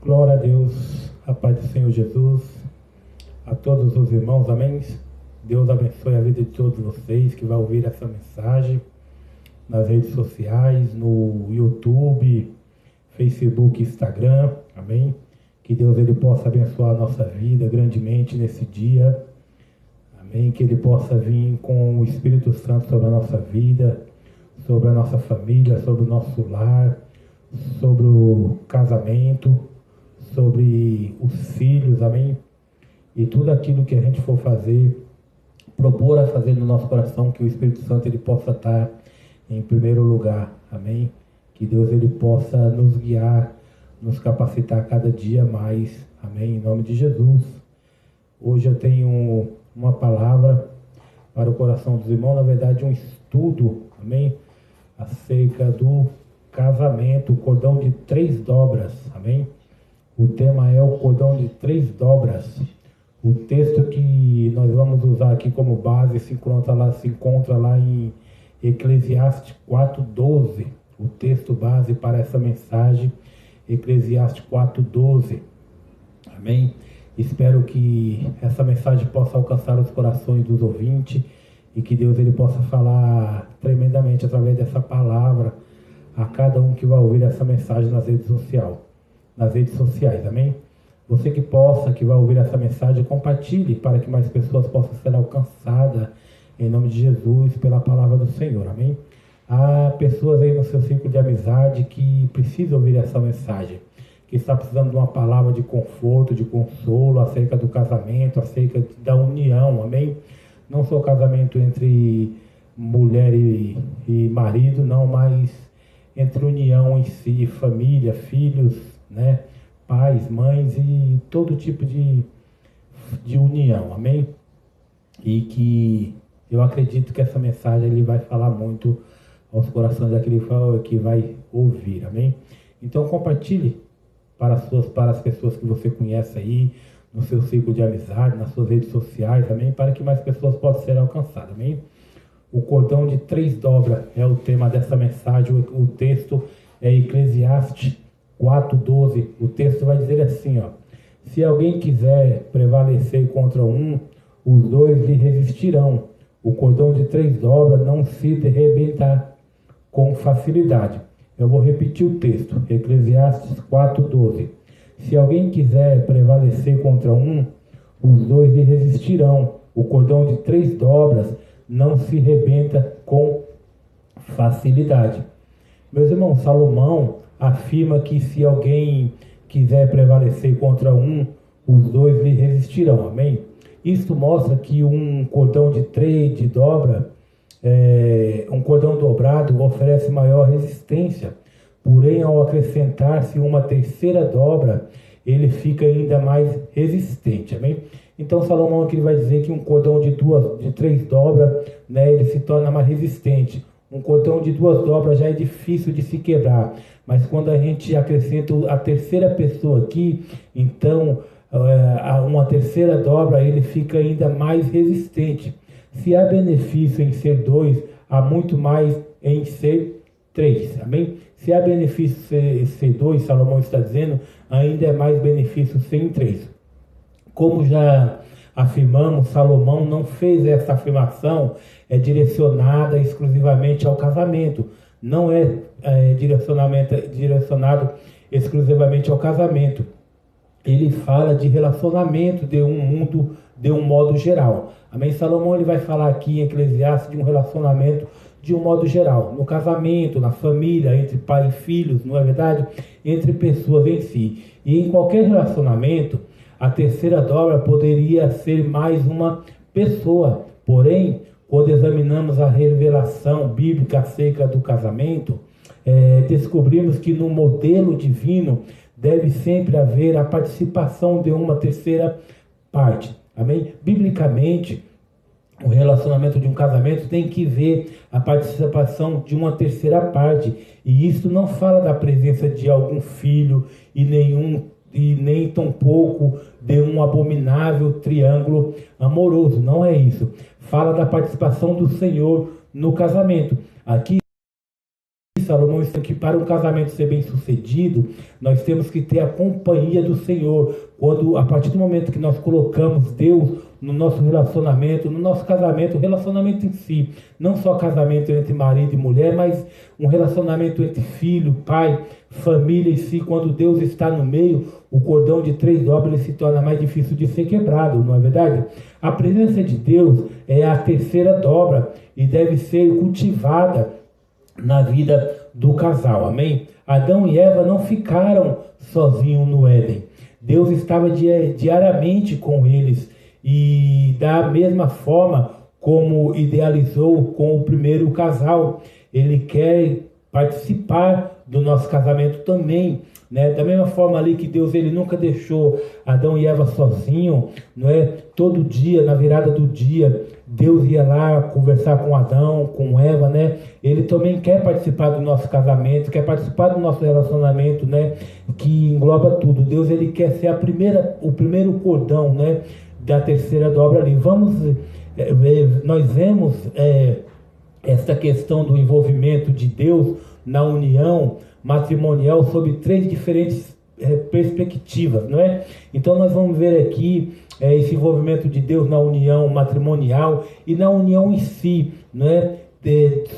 Glória a Deus, a paz do Senhor Jesus, a todos os irmãos, amém? Deus abençoe a vida de todos vocês que vão ouvir essa mensagem nas redes sociais, no YouTube, Facebook, Instagram, amém? Que Deus ele possa abençoar a nossa vida grandemente nesse dia, amém? Que Ele possa vir com o Espírito Santo sobre a nossa vida, sobre a nossa família, sobre o nosso lar, sobre o casamento, sobre os filhos, amém? E tudo aquilo que a gente for fazer, propor a fazer no nosso coração, que o Espírito Santo ele possa estar em primeiro lugar, amém? Que Deus ele possa nos guiar, nos capacitar cada dia mais, amém? Em nome de Jesus. Hoje eu tenho uma palavra para o coração dos irmãos, na verdade um estudo, amém? Acerca do casamento, o cordão de 3 dobras, amém? O tema é o cordão de 3 dobras. O texto que nós vamos usar aqui como base se encontra lá em Eclesiastes 4:12. O texto base para essa mensagem, Eclesiastes 4:12. Amém? Espero que essa mensagem possa alcançar os corações dos ouvintes e que Deus ele possa falar tremendamente através dessa palavra a cada um que vai ouvir essa mensagem nas redes sociais, amém? Você que vai ouvir essa mensagem, compartilhe para que mais pessoas possam ser alcançadas em nome de Jesus pela palavra do Senhor, amém? Há pessoas aí no seu círculo de amizade que precisam ouvir essa mensagem, que está precisando de uma palavra de conforto, de consolo acerca do casamento, acerca da união, amém? Não só o casamento entre mulher e marido, não, mas entre união em si, família, filhos, né? Pais, mães e todo tipo de união, amém? E que eu acredito que essa mensagem ele vai falar muito aos corações daquele que vai ouvir, amém? Então compartilhe para as pessoas que você conhece aí, no seu círculo de amizade, nas suas redes sociais, amém? Para que mais pessoas possam ser alcançadas, amém? O cordão de 3 dobras é o tema dessa mensagem. O texto é Eclesiastes 4:12. O texto vai dizer assim, ó: se alguém quiser prevalecer contra um, os dois lhe resistirão. O cordão de 3 dobras não se arrebenta com facilidade. Eu vou repetir o texto, Eclesiastes 4:12. Se alguém quiser prevalecer contra um, os dois lhe resistirão. O cordão de 3 dobras não se rebenta com facilidade. Meus irmãos, Salomão afirma que se alguém quiser prevalecer contra um, os dois lhe resistirão, amém? Isto mostra que um cordão de dobra, um cordão dobrado oferece maior resistência, porém ao acrescentar-se uma terceira dobra, ele fica ainda mais resistente, amém? Então Salomão aqui vai dizer que um cordão de 3 dobras, né, ele se torna mais resistente. Um cordão de 2 dobras já é difícil de se quebrar, mas quando a gente acrescenta a terceira pessoa aqui, então uma terceira dobra, ele fica ainda mais resistente. Se há benefício em ser 2, há muito mais em ser 3, amém? Se há benefício ser 2, Salomão está dizendo, ainda é mais benefício ser em 3. Como já afirmamos, Salomão não fez essa afirmação direcionada exclusivamente ao casamento. Não é direcionado exclusivamente ao casamento. Ele fala de relacionamento de um mundo, de um modo geral. Amém? Salomão ele vai falar aqui em Eclesiastes de um relacionamento de um modo geral. No casamento, na família, entre pai e filhos, não é verdade? Entre pessoas em si. E em qualquer relacionamento, a terceira dobra poderia ser mais uma pessoa. Porém, quando examinamos a revelação bíblica acerca do casamento, descobrimos que no modelo divino deve sempre haver a participação de uma terceira parte. Amém? Biblicamente, o relacionamento de um casamento tem que ver a participação de uma terceira parte. E isso não fala da presença de algum filho e nem tampouco de um abominável triângulo amoroso. Não é isso. Fala da participação do Senhor no casamento. Aqui Salomão está que para um casamento ser bem sucedido, nós temos que ter a companhia do Senhor. Quando, a partir do momento que nós colocamos Deus no nosso relacionamento, no nosso casamento, o relacionamento em si, não só casamento entre marido e mulher, mas um relacionamento entre filho, pai, família em si, quando Deus está no meio, o cordão de 3 dobras ele se torna mais difícil de ser quebrado, não é verdade? A presença de Deus é a 3ª dobra e deve ser cultivada na vida do casal, amém? Adão e Eva não ficaram sozinhos no Éden. Deus estava diariamente com eles e da mesma forma como idealizou com o primeiro casal, ele quer participar do nosso casamento também, né? Da mesma forma ali que Deus ele nunca deixou Adão e Eva sozinho, não é? Todo dia, na virada do dia, Deus ia lá conversar com Adão, com Eva, né? Ele também quer participar do nosso casamento, quer participar do nosso relacionamento, né? Que engloba tudo. Deus ele quer ser o primeiro cordão, né? Da 3ª dobra ali. Nós vemos essa questão do envolvimento de Deus na união matrimonial sob 3 diferentes perspectivas, não é? Então nós vamos ver aqui esse envolvimento de Deus na união matrimonial e na união em si, não é?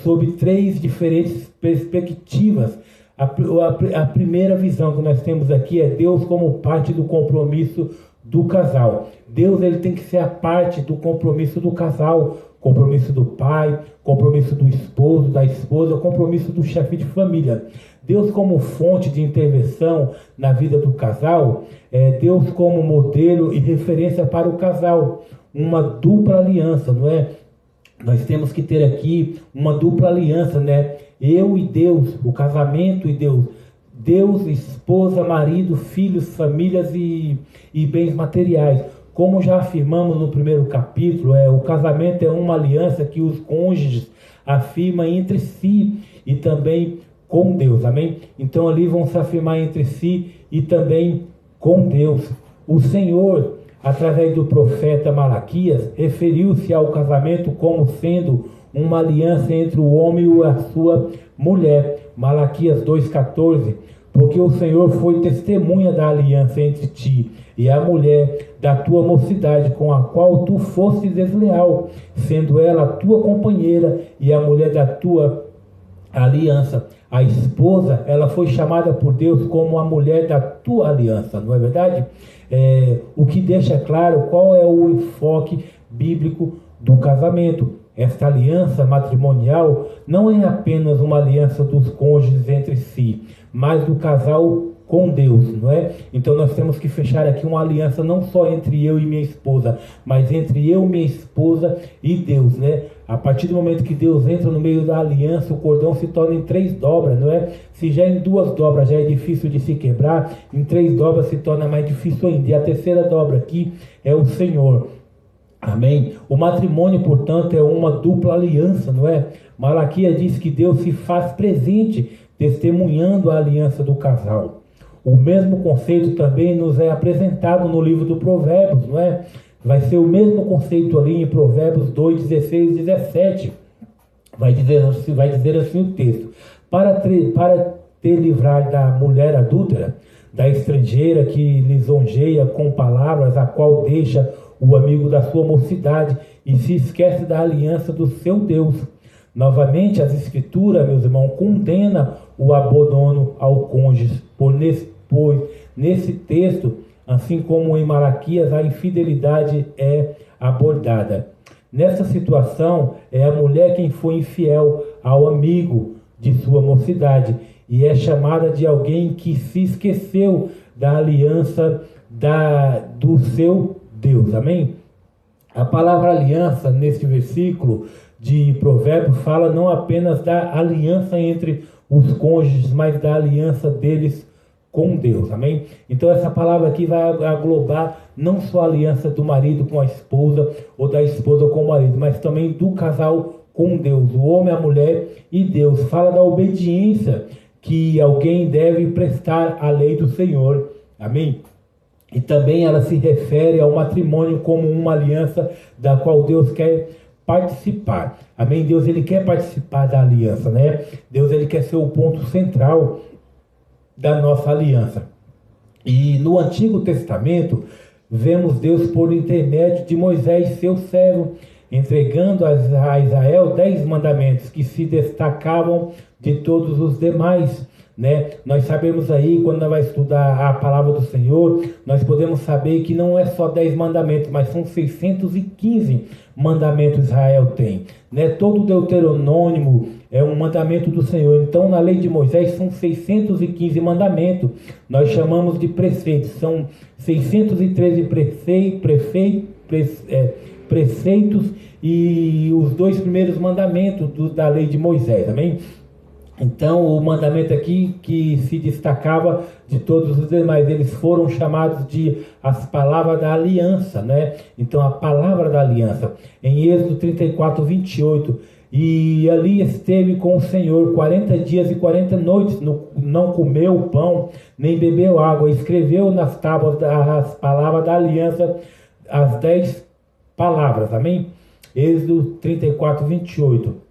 Sob 3 diferentes perspectivas. A primeira visão que nós temos aqui é Deus como parte do compromisso do casal. Deus ele tem que ser a parte do compromisso do casal, compromisso do pai, compromisso do esposo, da esposa, compromisso do chefe de família. Deus como fonte de intervenção na vida do casal, Deus como modelo e referência para o casal, uma dupla aliança, não é? Nós temos que ter aqui uma dupla aliança, né? Eu e Deus, o casamento e Deus. Deus, esposa, marido, filhos, famílias e bens materiais. Como já afirmamos no primeiro capítulo, o casamento é uma aliança que os cônjuges afirmam entre si e também com Deus, amém? Então ali vão se afirmar entre si e também com Deus. O Senhor, através do profeta Malaquias, referiu-se ao casamento como sendo uma aliança entre o homem e a sua mulher. Malaquias 2,14. Porque o Senhor foi testemunha da aliança entre ti e a mulher da tua mocidade, com a qual tu fostes desleal, sendo ela a tua companheira e a mulher da tua aliança. A esposa, ela foi chamada por Deus como a mulher da tua aliança, não é verdade? O que deixa claro qual é o enfoque bíblico do casamento. Esta aliança matrimonial não é apenas uma aliança dos cônjuges entre si, mas do casal com Deus, não é? Então nós temos que fechar aqui uma aliança não só entre eu e minha esposa, mas entre eu, minha esposa e Deus, né? A partir do momento que Deus entra no meio da aliança, o cordão se torna em 3 dobras, não é? Se já em 2 dobras já é difícil de se quebrar, em 3 dobras se torna mais difícil ainda. E a 3ª dobra aqui é o Senhor. Amém? O matrimônio, portanto, é uma dupla aliança, não é? Malaquias diz que Deus se faz presente, testemunhando a aliança do casal. O mesmo conceito também nos é apresentado no livro do Provérbios, não é? Vai ser o mesmo conceito ali em Provérbios 2, 16 e 17. Vai dizer assim o texto. Para te livrar da mulher adúltera, da estrangeira que lisonjeia com palavras, a qual deixa o amigo da sua mocidade e se esquece da aliança do seu Deus. Novamente, as Escrituras, meus irmãos, condena o abandono ao cônjuge, pois nesse texto, assim como em Malaquias, a infidelidade é abordada. Nessa situação, é a mulher quem foi infiel ao amigo de sua mocidade e é chamada de alguém que se esqueceu da aliança do seu Deus, amém? A palavra aliança neste versículo de Provérbios fala não apenas da aliança entre os cônjuges, mas da aliança deles com Deus, amém? Então essa palavra aqui vai aglobar não só a aliança do marido com a esposa ou da esposa com o marido, mas também do casal com Deus, o homem, a mulher e Deus. Fala da obediência que alguém deve prestar à lei do Senhor, amém? E também ela se refere ao matrimônio como uma aliança da qual Deus quer participar. Amém? Deus, ele quer participar da aliança, né? Deus, ele quer ser o ponto central da nossa aliança. E no Antigo Testamento, vemos Deus por intermédio de Moisés, seu servo, entregando a Israel 10 mandamentos que se destacavam de todos os demais, né? Nós sabemos aí, quando nós vamos estudar a palavra do Senhor, nós podemos saber que não é só 10 mandamentos, mas são 615 mandamentos Israel tem, né? Todo o Deuteronômio é um mandamento do Senhor. Então, na lei de Moisés são 615 mandamentos. Nós chamamos de preceitos. São 613 preceitos e os 2 primeiros mandamentos da lei de Moisés. Amém? Então, o mandamento aqui que se destacava de todos os demais, eles foram chamados de as palavras da aliança, né? Então, a palavra da aliança, em Êxodo 34, 28, e ali esteve com o Senhor 40 dias e 40 noites, não comeu pão, nem bebeu água, escreveu nas tábuas as palavras da aliança, as 10 palavras, amém? Êxodo 34, 28.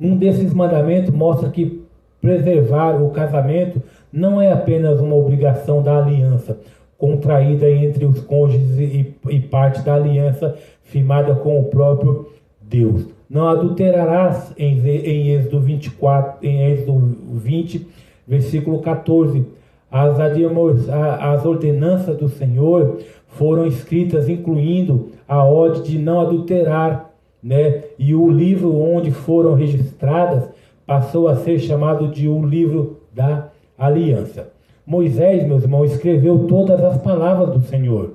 Um desses mandamentos mostra que preservar o casamento não é apenas uma obrigação da aliança contraída entre os cônjuges e parte da aliança firmada com o próprio Deus. Não adulterarás em Êxodo 24, em Êxodo 20, versículo 14. As ordenanças do Senhor foram escritas incluindo a ordem de não adulterar, né? E o livro onde foram registradas passou a ser chamado de o livro da aliança. Moisés, meus irmãos, escreveu todas as palavras do Senhor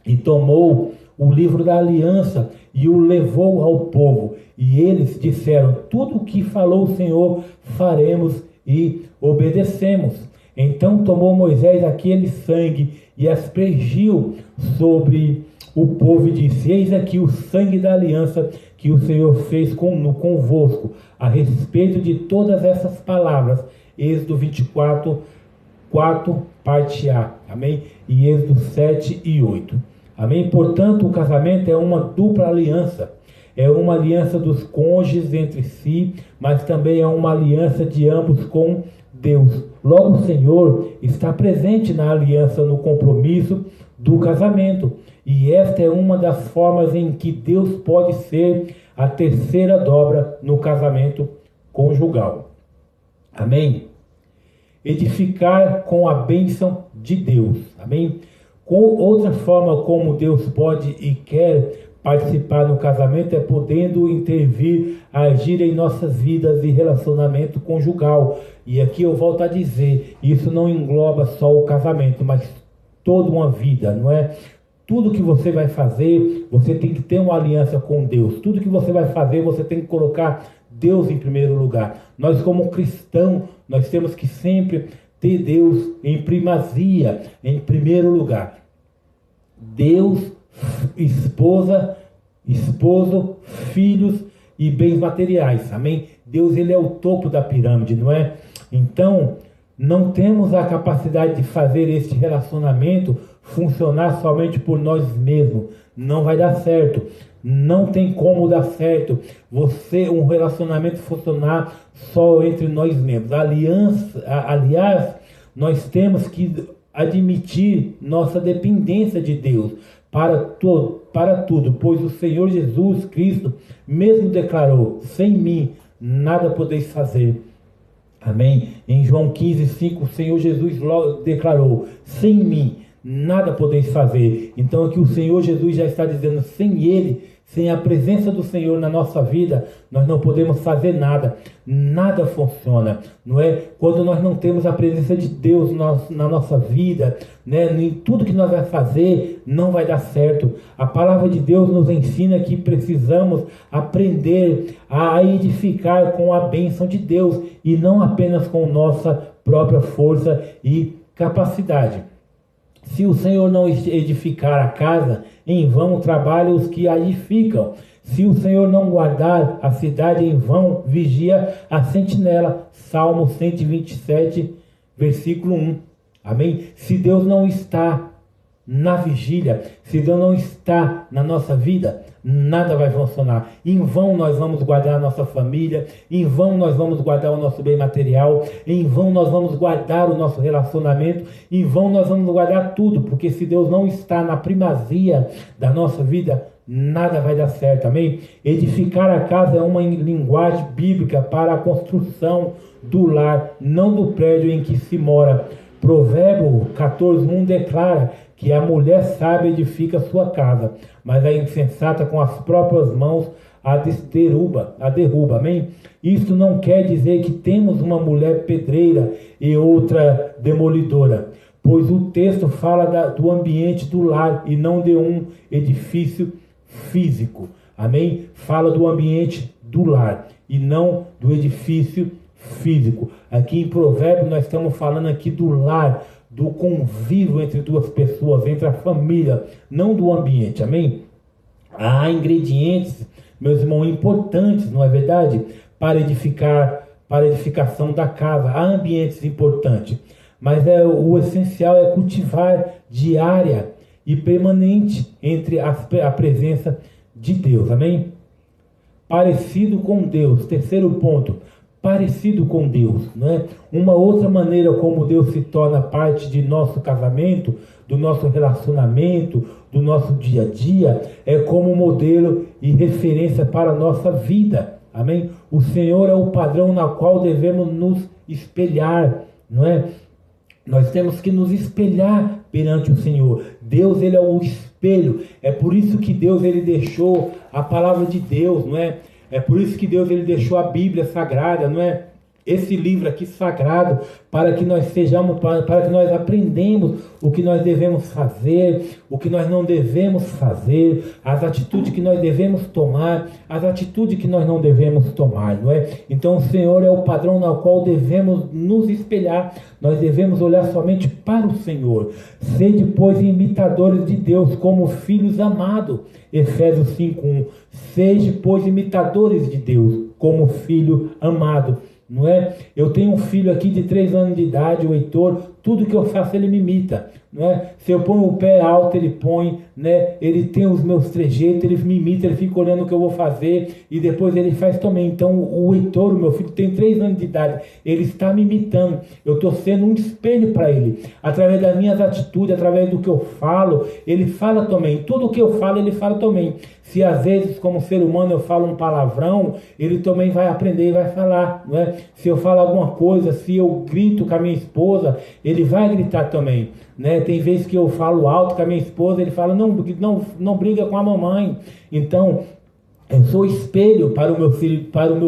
e tomou o livro da aliança e o levou ao povo. E eles disseram: tudo o que falou o Senhor faremos e obedecemos. Então tomou Moisés aquele sangue e aspergiu sobre o povo e disse: eis aqui o sangue da aliança que o Senhor fez convosco, a respeito de todas essas palavras. Êxodo 24, 4, parte A. Amém? E Êxodo 7 e 8. Amém? Portanto, o casamento é uma dupla aliança. É uma aliança dos cônjuges entre si, mas também é uma aliança de ambos com Deus. Logo, o Senhor está presente na aliança, no compromisso do casamento. E esta é uma das formas em que Deus pode ser a terceira dobra no casamento conjugal. Amém? Edificar com a bênção de Deus. Amém? Com outra forma como Deus pode e quer participar no casamento é podendo intervir, agir em nossas vidas e relacionamento conjugal. E aqui eu volto a dizer, isso não engloba só o casamento, mas toda uma vida, não é? Tudo que você vai fazer, você tem que ter uma aliança com Deus. Tudo que você vai fazer, você tem que colocar Deus em primeiro lugar. Nós, como cristãos, nós temos que sempre ter Deus em primazia, em primeiro lugar. Deus, esposa, esposo, filhos e bens materiais. Amém? Deus, ele é o topo da pirâmide, não é? Então, não temos a capacidade de fazer este relacionamento funcionar somente por nós mesmos. Não vai dar certo. Não tem como dar certo um relacionamento funcionar só entre nós mesmos. Aliás, nós temos que admitir nossa dependência de Deus para tudo, pois o Senhor Jesus Cristo mesmo declarou: sem mim nada podeis fazer. Amém? Em João 15, 5, o Senhor Jesus logo declarou: sem mim nada podeis fazer. Então aqui o Senhor Jesus já está dizendo: sem Ele, sem a presença do Senhor na nossa vida, nós não podemos fazer nada. Nada funciona, não é? Quando nós não temos a presença de Deus na nossa vida, né? Em tudo que nós vamos fazer, não vai dar certo. A palavra de Deus nos ensina que precisamos aprender a edificar com a bênção de Deus e não apenas com nossa própria força e capacidade. Se o Senhor não edificar a casa, em vão trabalham os que a edificam. Se o Senhor não guardar a cidade, em vão vigia a sentinela. Salmo 127, versículo 1. Amém? Se Deus não está na vigília, se Deus não está na nossa vida, nada vai funcionar. Em vão nós vamos guardar a nossa família, em vão nós vamos guardar o nosso bem material, em vão nós vamos guardar o nosso relacionamento, em vão nós vamos guardar tudo, porque se Deus não está na primazia da nossa vida, nada vai dar certo, amém? Edificar a casa é uma linguagem bíblica para a construção do lar, não do prédio em que se mora. Provérbio 14:1 declara que a mulher sábia edifica sua casa, mas a insensata com as próprias mãos a derruba, amém? Isso não quer dizer que temos uma mulher pedreira e outra demolidora, pois o texto fala do ambiente do lar e não de um edifício físico, amém? Fala do ambiente do lar e não do edifício físico. Aqui em Provérbios nós estamos falando aqui do lar, do convívio entre duas pessoas, entre a família, não do ambiente, amém? Há ingredientes, meus irmãos, importantes, não é verdade? Para a edificação da casa, há ambientes importantes, mas o essencial é cultivar diária e permanente entre a presença de Deus, amém? Parecido com Deus, terceiro ponto, parecido com Deus, né? Uma outra maneira como Deus se torna parte de nosso casamento, do nosso relacionamento, do nosso dia a dia, é como modelo e referência para a nossa vida, amém? O Senhor é o padrão na qual devemos nos espelhar, não é? Nós temos que nos espelhar perante o Senhor. Deus, ele é o espelho. É por isso que Deus, ele deixou a palavra de Deus, não é? É por isso que Deus, ele deixou a Bíblia sagrada, não é? Esse livro aqui sagrado, para que nós sejamos, para que nós aprendamos o que nós devemos fazer, o que nós não devemos fazer, as atitudes que nós devemos tomar, as atitudes que nós não devemos tomar, não é? Então o Senhor é o padrão na qual devemos nos espelhar, nós devemos olhar somente para o Senhor. Sede, pois, imitadores de Deus como filhos amados, Efésios 5:1. Sede, pois, imitadores de Deus como filho amado. Não é? Eu tenho um filho aqui de 3 anos de idade, o Heitor, tudo que eu faço ele me imita, não é? Se eu ponho o pé alto, ele põe, né? Ele tem os meus trejeitos, ele me imita, ele fica olhando o que eu vou fazer e depois ele faz também. Então o Heitor, o meu filho, tem 3 anos de idade, ele está me imitando, eu estou sendo um espelho para ele, através das minhas atitudes, através do que eu falo, ele fala também, tudo que eu falo, ele fala também. Se às vezes, como ser humano, eu falo um palavrão, ele também vai aprender e vai falar, não é? Se eu falo alguma coisa, se eu grito com a minha esposa, ele vai gritar também, né? Tem vezes que eu falo alto com a minha esposa, ele fala, não briga com a mamãe. Então, eu sou espelho para o meu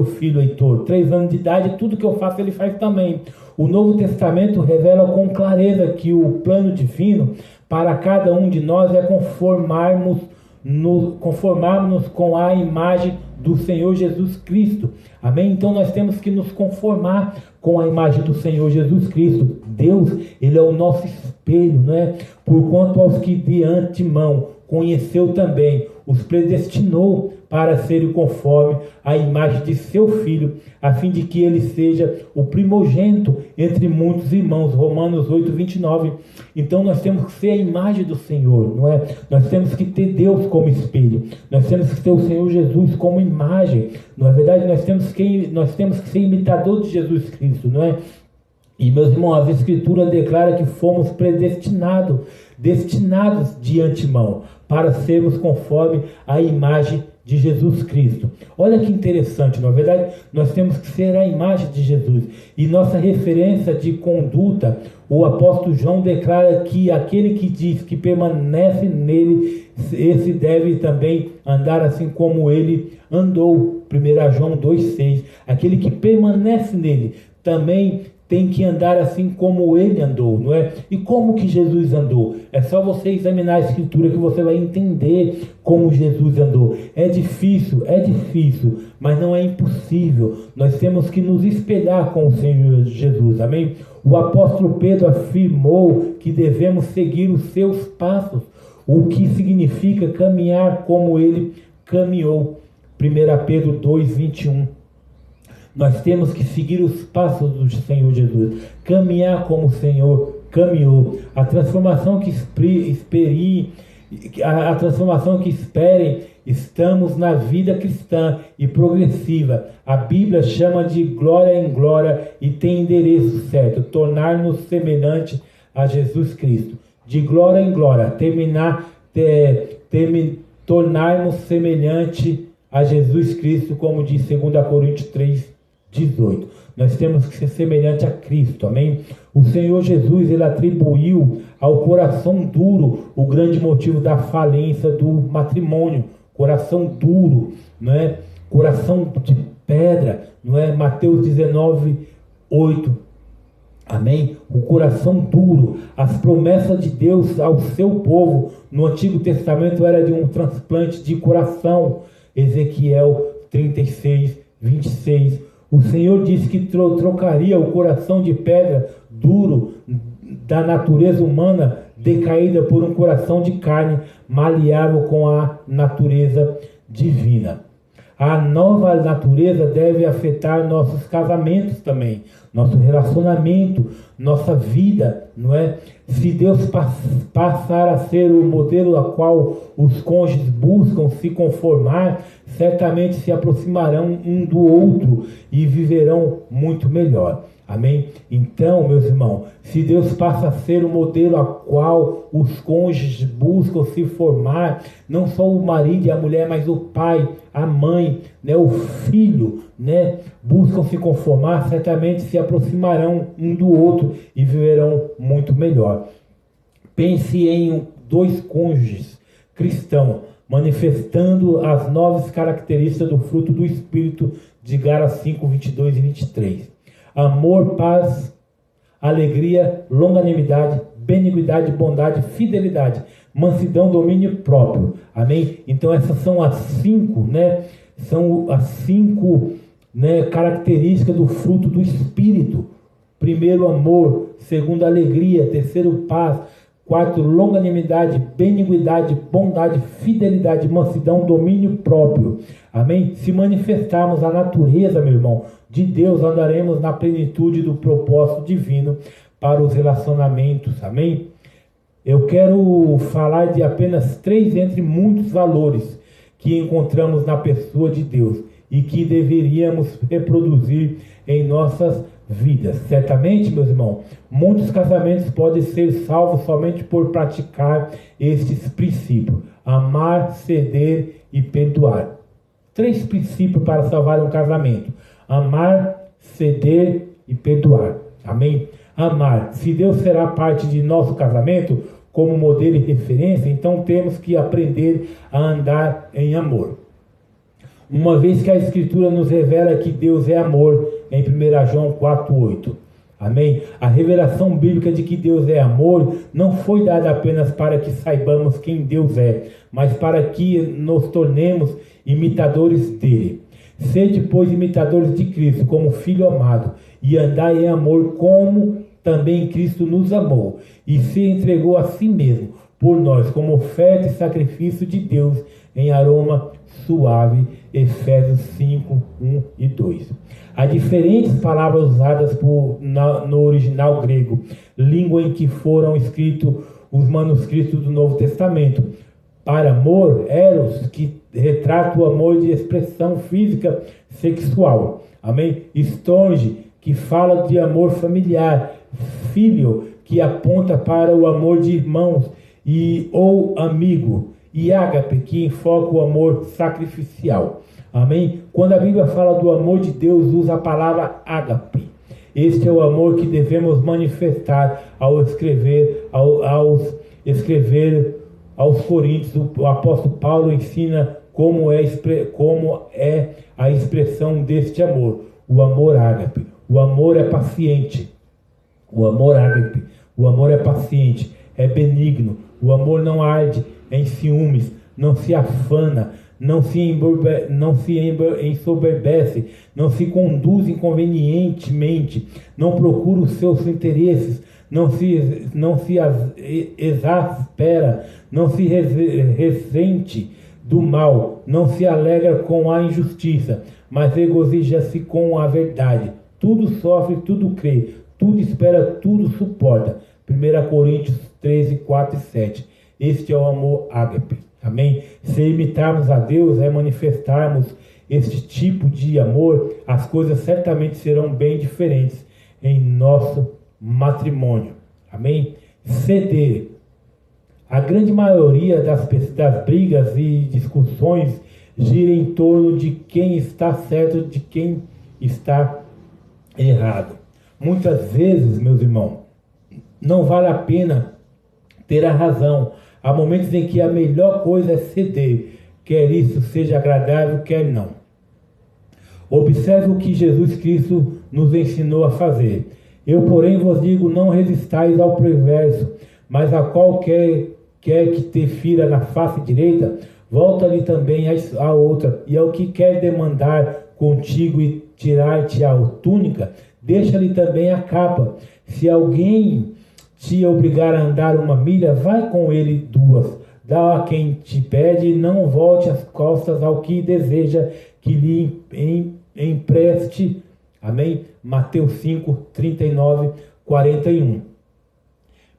filho Heitor, 3 anos de idade, tudo que eu faço ele faz também. O Novo Testamento revela com clareza que o plano divino para cada um de nós é conformarmos com a imagem do Senhor Jesus Cristo, amém? Então nós temos que nos conformar com a imagem do Senhor Jesus Cristo. Deus, ele é o nosso espelho, não é? Porquanto aos que de antemão conheceu também, os predestinou para serem conforme a imagem de seu Filho, a fim de que ele seja o primogênito entre muitos irmãos. Romanos 8:29. Então nós temos que ser a imagem do Senhor, não é? Nós temos que ter Deus como espelho, nós temos que ter o Senhor Jesus como imagem, não é verdade? Nós temos que ser imitador de Jesus Cristo, não é? E meus irmãos, a Escritura declara que fomos destinados de antemão para sermos conforme a imagem de Jesus Cristo. Olha que interessante, na verdade, nós temos que ser a imagem de Jesus. E nossa referência de conduta, o apóstolo João declara que aquele que diz que permanece nele, esse deve também andar assim como ele andou. 1 João 2,6. Aquele que permanece nele também tem que andar assim como ele andou, não é? E como que Jesus andou? É só você examinar a Escritura que você vai entender como Jesus andou. É difícil, mas não é impossível. Nós temos que nos espelhar com o Senhor Jesus, amém? O apóstolo Pedro afirmou que devemos seguir os seus passos, o que significa caminhar como ele caminhou. 1 Pedro 2:21. Nós temos que seguir os passos do Senhor Jesus, caminhar como o Senhor caminhou. A transformação que esperem Estamos na vida cristã e progressiva. A Bíblia chama de glória em glória e tem endereço certo: tornar-nos semelhante a Jesus Cristo. De glória em glória, tornar-nos semelhante a Jesus Cristo, como diz 2 Coríntios 3:18. Nós temos que ser semelhante a Cristo, amém? O Senhor Jesus, ele atribuiu ao coração duro o grande motivo da falência do matrimônio. Coração duro, não é? Coração de pedra, não é? Mateus 19:8. Amém? O coração duro. As promessas de Deus ao seu povo no Antigo Testamento era de um transplante de coração. Ezequiel 36:26. O Senhor disse que trocaria o coração de pedra duro da natureza humana decaída por um coração de carne maleável com a natureza divina. A nova natureza deve afetar nossos casamentos também, nosso relacionamento, nossa vida, não é? Se Deus passar a ser o modelo a qual os cônjuges buscam se conformar, certamente se aproximarão um do outro e viverão muito melhor. Amém? Então, meus irmãos, se Deus passa a ser o modelo a qual os cônjuges buscam se formar, não só o marido e a mulher, mas o pai, a mãe, né, o filho, né, buscam se conformar, certamente se aproximarão um do outro e viverão muito melhor. Pense em dois cônjuges cristãos manifestando as 9 características do fruto do Espírito de Gálatas 5:22 e 23. Amor, paz, alegria, longanimidade, benignidade, bondade, fidelidade, mansidão, domínio próprio. Amém? Então essas são as 5, né? São as 5, né, características do fruto do Espírito. Primeiro, amor. Segundo, alegria. Terceiro, paz. Quarto, longanimidade, benignidade, bondade, fidelidade, mansidão, domínio próprio. Amém? Se manifestarmos a natureza, meu irmão, de Deus, andaremos na plenitude do propósito divino para os relacionamentos. Amém? Eu quero falar de apenas 3 entre muitos valores que encontramos na pessoa de Deus e que deveríamos reproduzir em nossas vidas. Certamente, meus irmãos, muitos casamentos podem ser salvos somente por praticar estes princípios: amar, ceder e perdoar. 3 princípios para salvar um casamento: amar, ceder e perdoar. Amém? Amar. Se Deus será parte de nosso casamento como modelo e referência, então temos que aprender a andar em amor. Uma vez que a Escritura nos revela que Deus é amor, em 1 João 4:8. Amém? A revelação bíblica de que Deus é amor não foi dada apenas para que saibamos quem Deus é, mas para que nos tornemos imitadores dele. Sede, pois, imitadores de Cristo, como filho amado, e andai em amor, como também Cristo nos amou, e se entregou a si mesmo por nós, como oferta e sacrifício de Deus, em aroma suave. Efésios 5:1 e 2. Há diferentes palavras usadas no original grego, língua em que foram escritos os manuscritos do Novo Testamento. Para amor, eros, que retrata o amor de expressão física sexual. Amém? Storge, que fala de amor familiar. Filho, que aponta para o amor de irmãos ou amigo. E ágape, que enfoca o amor sacrificial. Amém? Quando a Bíblia fala do amor de Deus, usa a palavra ágape. Este é o amor que devemos manifestar ao escrever aos Coríntios. O apóstolo Paulo ensina como é a expressão deste amor. O amor ágape. O amor é paciente. O amor ágape. O amor é paciente, é benigno. O amor não arde em ciúmes, não se afana, não se ensoberbece, não se conduz inconvenientemente, não procura os seus interesses, não se exaspera, não se ressente do mal, não se alegra com a injustiça, mas regozija-se com a verdade. Tudo sofre, tudo crê, tudo espera, tudo suporta. 1 Coríntios 13, 4 e 7. Este é o amor ágape. Amém? Se imitarmos a Deus é manifestarmos este tipo de amor, as coisas certamente serão bem diferentes em nosso matrimônio. Amém? Ceder. A grande maioria das brigas e discussões gira em torno de quem está certo e de quem está errado. Muitas vezes, meus irmãos, não vale a pena ter a razão. Há momentos em que a melhor coisa é ceder, quer isso seja agradável, quer não. Observe o que Jesus Cristo nos ensinou a fazer. Eu, porém, vos digo, não resistais ao perverso, mas a qualquer que te fira na face direita, volta-lhe também a outra. E ao que quer demandar contigo e tirar-te a túnica, deixa-lhe também a capa. Se alguém te obrigar a andar 1 milha, vai com ele 2. Dá a quem te pede e não volte as costas ao que deseja que lhe empreste. Amém? Mateus 5, 39, 41.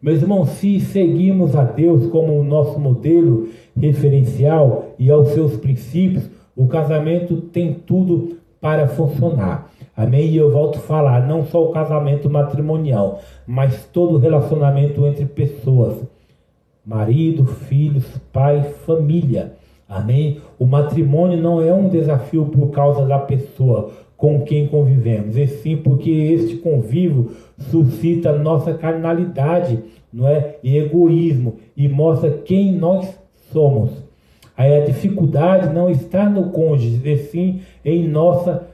Meus irmãos, se seguimos a Deus como o nosso modelo referencial e aos seus princípios, o casamento tem tudo para funcionar. Amém? E eu volto a falar, não só o casamento matrimonial, mas todo relacionamento entre pessoas. Marido, filhos, pai, família. Amém? O matrimônio não é um desafio por causa da pessoa com quem convivemos, e sim porque este convívio suscita nossa carnalidade, não é? E egoísmo, e mostra quem nós somos. Aí a dificuldade não está no cônjuge, e sim em nossa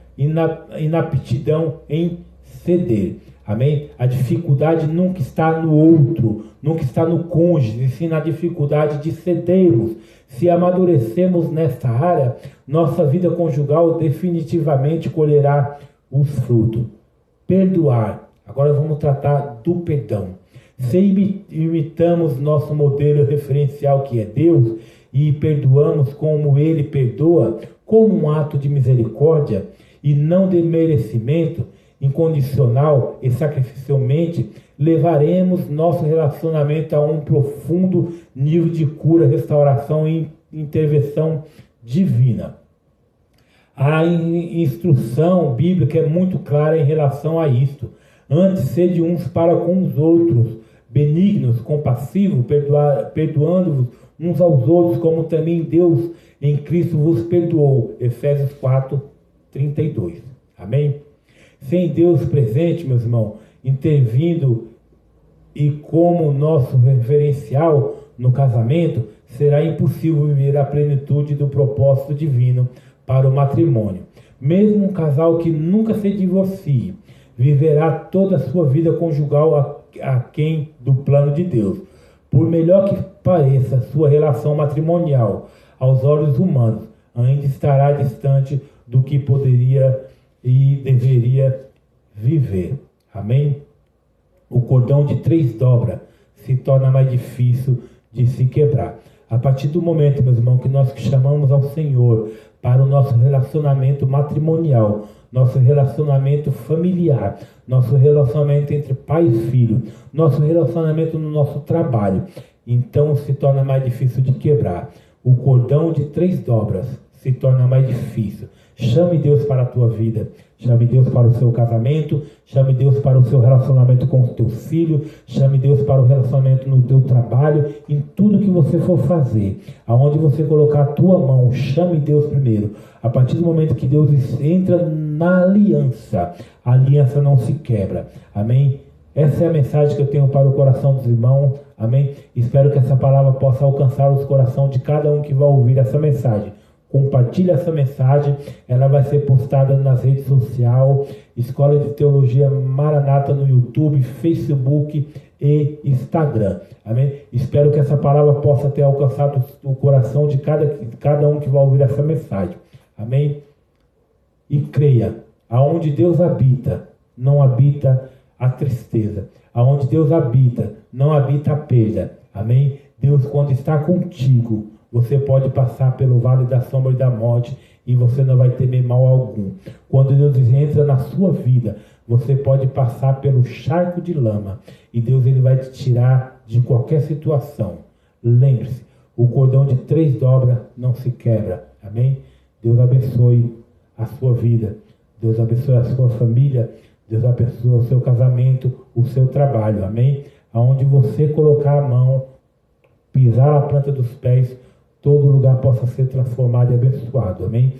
inaptidão em ceder. Amém? A dificuldade nunca está no outro, nunca está no cônjuge, e sim na dificuldade de cedermos. Se amadurecemos nesta área, nossa vida conjugal definitivamente colherá os frutos. Perdoar. Agora vamos tratar do perdão. Se imitamos nosso modelo referencial, que é Deus, e perdoamos como Ele perdoa, como um ato de misericórdia e não de merecimento, incondicional e sacrificialmente, levaremos nosso relacionamento a um profundo nível de cura, restauração e intervenção divina. A instrução bíblica é muito clara em relação a isto. Antes, sede uns para com os outros, benignos, compassivos, perdoando-vos uns aos outros, como também Deus em Cristo vos perdoou. Efésios 4, 32. Amém? Sem Deus presente, meus irmãos, intervindo e como nosso referencial no casamento, será impossível viver a plenitude do propósito divino para o matrimônio. Mesmo um casal que nunca se divorcie, viverá toda a sua vida conjugal aquém do plano de Deus. Por melhor que pareça sua relação matrimonial aos olhos humanos, ainda estará distante do que poderia e deveria viver. Amém? O cordão de 3 dobras se torna mais difícil de se quebrar. A partir do momento, meus irmãos, que nós chamamos ao Senhor para o nosso relacionamento matrimonial, nosso relacionamento familiar, nosso relacionamento entre pai e filho, nosso relacionamento no nosso trabalho, então se torna mais difícil de quebrar. O cordão de 3 dobras se torna mais difícil. Chame Deus para a tua vida, chame Deus para o seu casamento, chame Deus para o seu relacionamento com os teus filhos, chame Deus para o relacionamento no teu trabalho, em tudo que você for fazer, aonde você colocar a tua mão, chame Deus primeiro. A partir do momento que Deus entra na aliança, a aliança não se quebra. Amém? Essa é a mensagem que eu tenho para o coração dos irmãos. Amém? Espero que essa palavra possa alcançar os corações de cada um que vai ouvir essa mensagem. Compartilhe essa mensagem, ela vai ser postada nas redes sociais, Escola de Teologia Maranata no YouTube, Facebook e Instagram. Amém? Espero que essa palavra possa ter alcançado o coração de cada um que vai ouvir essa mensagem. Amém? E creia, aonde Deus habita, não habita a tristeza. Aonde Deus habita, não habita a perda. Amém? Deus, quando está contigo, você pode passar pelo vale da sombra e da morte e você não vai temer mal algum. Quando Deus entra na sua vida, você pode passar pelo charco de lama e Deus ele vai te tirar de qualquer situação. Lembre-se, O cordão de 3 dobras não se quebra. Amém? Deus abençoe a sua vida. Deus abençoe a sua família. Deus abençoe o seu casamento, o seu trabalho. Amém? Aonde você colocar a mão, pisar a planta dos pés, todo lugar possa ser transformado e abençoado. Amém?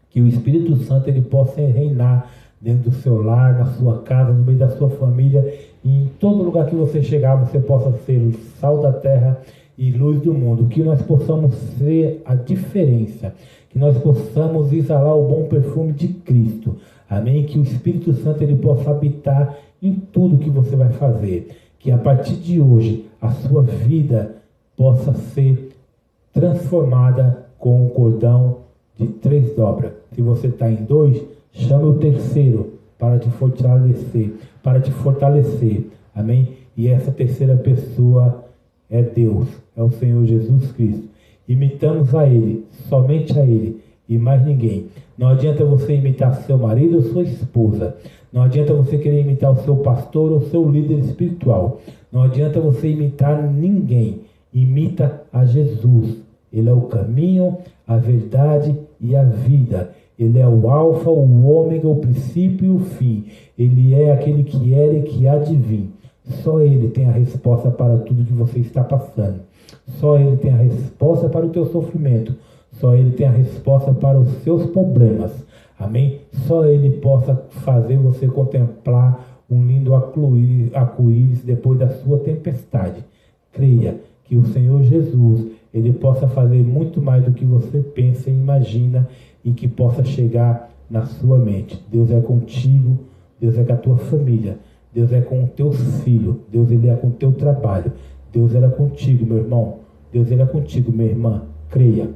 Que o Espírito Santo ele possa reinar dentro do seu lar, na sua casa, no meio da sua família, e em todo lugar que você chegar, você possa ser sal da terra e luz do mundo. Que nós possamos ser a diferença, que nós possamos exalar o bom perfume de Cristo. Amém? Que o Espírito Santo ele possa habitar em tudo que você vai fazer. Que a partir de hoje a sua vida possa ser transformada com o cordão de 3 dobras. Se você está em 2, chame o terceiro para te fortalecer. Amém? E essa terceira pessoa é Deus, é o Senhor Jesus Cristo. Imitamos a Ele, somente a Ele e mais ninguém. Não adianta você imitar seu marido ou sua esposa. Não adianta você querer imitar o seu pastor ou seu líder espiritual. Não adianta você imitar ninguém. Imita a Jesus. Ele é o caminho, a verdade e a vida. Ele é o alfa, o ômega, o princípio e o fim. Ele é aquele que era e que há de vir. Só Ele tem a resposta para tudo que você está passando. Só Ele tem a resposta para o teu sofrimento. Só Ele tem a resposta para os seus problemas. Amém? Só Ele possa fazer você contemplar um lindo arco-íris depois da sua tempestade. Creia que o Senhor Jesus, Ele possa fazer muito mais do que você pensa e imagina e que possa chegar na sua mente. Deus é contigo, Deus é com a tua família, Deus é com os teus filhos, Deus ele é com o teu trabalho, Deus ele é contigo, meu irmão, Deus ele é contigo, minha irmã. Creia,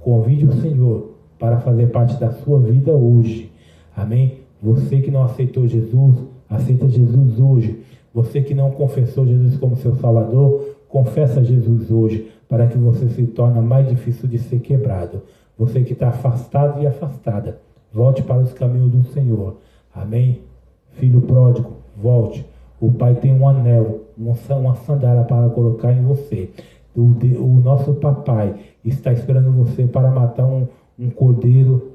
convide o Senhor para fazer parte da sua vida hoje. Amém? Você que não aceitou Jesus, aceita Jesus hoje. Você que não confessou Jesus como seu Salvador, confessa Jesus hoje, para que você se torne mais difícil de ser quebrado. Você que está afastado e afastada, volte para os caminhos do Senhor. Amém? Filho pródigo, volte. O Pai tem um anel, uma sandália para colocar em você. O nosso papai está esperando você para matar um cordeiro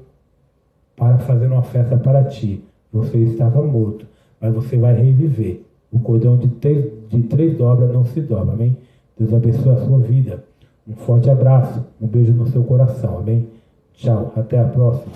para fazer uma festa para ti. Você estava morto, mas você vai reviver. O cordão de 3 dobras não se dobra. Amém? Deus abençoe a sua vida. Um forte abraço, um beijo no seu coração. Amém? Tchau, até a próxima.